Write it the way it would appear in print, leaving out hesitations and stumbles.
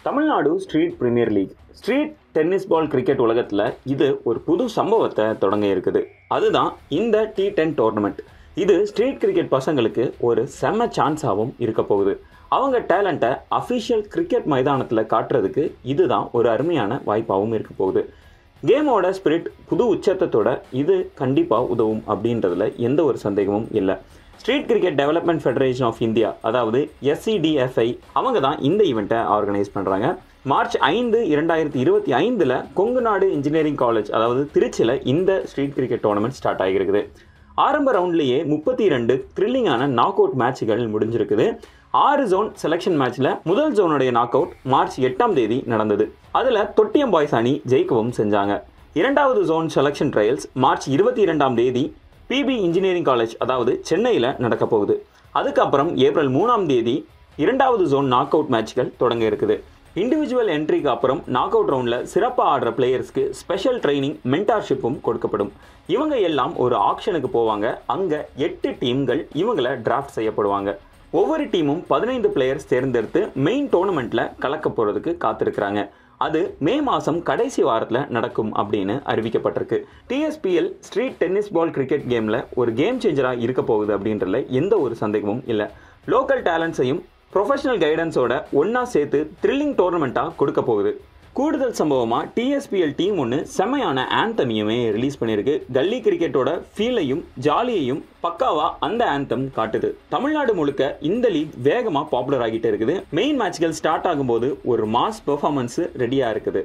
Tamil Nadu street premier league street tennis ball cricket உலகத்தில் இது ஒரு புது சம்பவத்தை தொடங்க இருக்குது. அதுதான் இந்த T10 டோர்னமெண்ட். இது ஸ்ட்ரீட் கிரிக்கெட் பசங்களுக்கு ஒரு செம்ம சான்ஸாகவும் இருக்க போகுது. அவங்க டேலண்ட்டை அஃபிஷியல் கிரிக்கெட் மைதானத்தில் காட்டுறதுக்கு இதுதான் ஒரு அருமையான வாய்ப்பாகவும் இருக்க போகுது. கேமோட ஸ்பிரிட் புது உச்சத்தோட இது கண்டிப்பாக உதவும் அப்படின்றதுல எந்த ஒரு சந்தேகமும் இல்லை. Street cricket development federation of India, அதாவது SCDFI, அவங்க தான் இந்த ஈவெண்ட்டை ஆர்கனைஸ் பண்ணுறாங்க. மார்ச் 5, 2025 கொங்கு நாடு இன்ஜினியரிங் காலேஜ், அதாவது திருச்சியில் இந்த ஸ்ட்ரீட் கிரிக்கெட் டோர்னமெண்ட் ஸ்டார்ட் ஆகியிருக்குது. ஆரம்ப ரவுண்ட்லேயே 32 த்ரில்லிங்கான நாக் அவுட் மேட்ச்கள் முடிஞ்சிருக்குது. 6 ஜோன் செலெக்ஷன் மேட்ச்சில் முதல் ஜோனுடைய நாக் அவுட் மார்ச் 8 நடந்தது. அதில் தொட்டியம் பாய்ஸ் அணி ஜெயிக்கவும் செஞ்சாங்க. இரண்டாவது zone selection trials March 22 PB engineering college, அதாவது சென்னையில் நடக்க போகுது. அதுக்கப்புறம் ஏப்ரல் 3 இரண்டாவது ஜோன் நாக் அவுட் மேட்ச்கள் தொடங்க இருக்குது. இண்டிவிஜுவல் என்ட்ரிக்கு அப்புறம் நாக் அவுட் ரவுண்டில் சிறப்பாக ஆடுற பிளேயர்ஸ்க்கு ஸ்பெஷல் ட்ரைனிங், மென்டார்ஷிப்பும் கொடுக்கப்படும். இவங்க எல்லாம் ஒரு ஆக்ஷனுக்கு போவாங்க. அங்கே 8 டீம்கள் இவங்களை டிராஃப்ட் செய்யப்படுவாங்க. ஒவ்வொரு டீமும் 15 பிளேயர்ஸ் தேர்ந்தெடுத்து மெயின் டோர்னமெண்ட்டில் கலக்க போகிறதுக்கு காத்திருக்கிறாங்க. அது மே மாதம் கடைசி வாரத்தில் நடக்கும் அப்படின்னு அறிவிக்கப்பட்டிருக்கு. TSPL street tennis ball cricket கேமில் ஒரு கேம் சேஞ்சராக இருக்க போகுது அப்படின்றதுல எந்த ஒரு சந்தேகமும் இல்லை. லோக்கல் டேலண்ட்ஸையும் ப்ரொஃபஷனல் கைடன்ஸோட ஒன்றா சேர்த்து த்ரில்லிங் டோர்னமெண்ட்டாக கொடுக்க போகுது. கூடுதல் சம்பவமாக TSPL டீம் ஒன்று செம்மையான ஆந்தமையுமே ரிலீஸ் பண்ணியிருக்கு. கல்லி கிரிக்கெட்டோட ஃபீலையும் ஜாலியையும் பக்காவாக அந்த ஆந்தம் காட்டுது. தமிழ்நாடு முழுக்க இந்த லீக் வேகமாக பாப்புலர் ஆகிட்டே இருக்குது. மெயின் மேட்ச்கள் ஸ்டார்ட் ஆகும்போது ஒரு மாஸ் பெர்ஃபார்மன்ஸு ரெடியாக இருக்குது.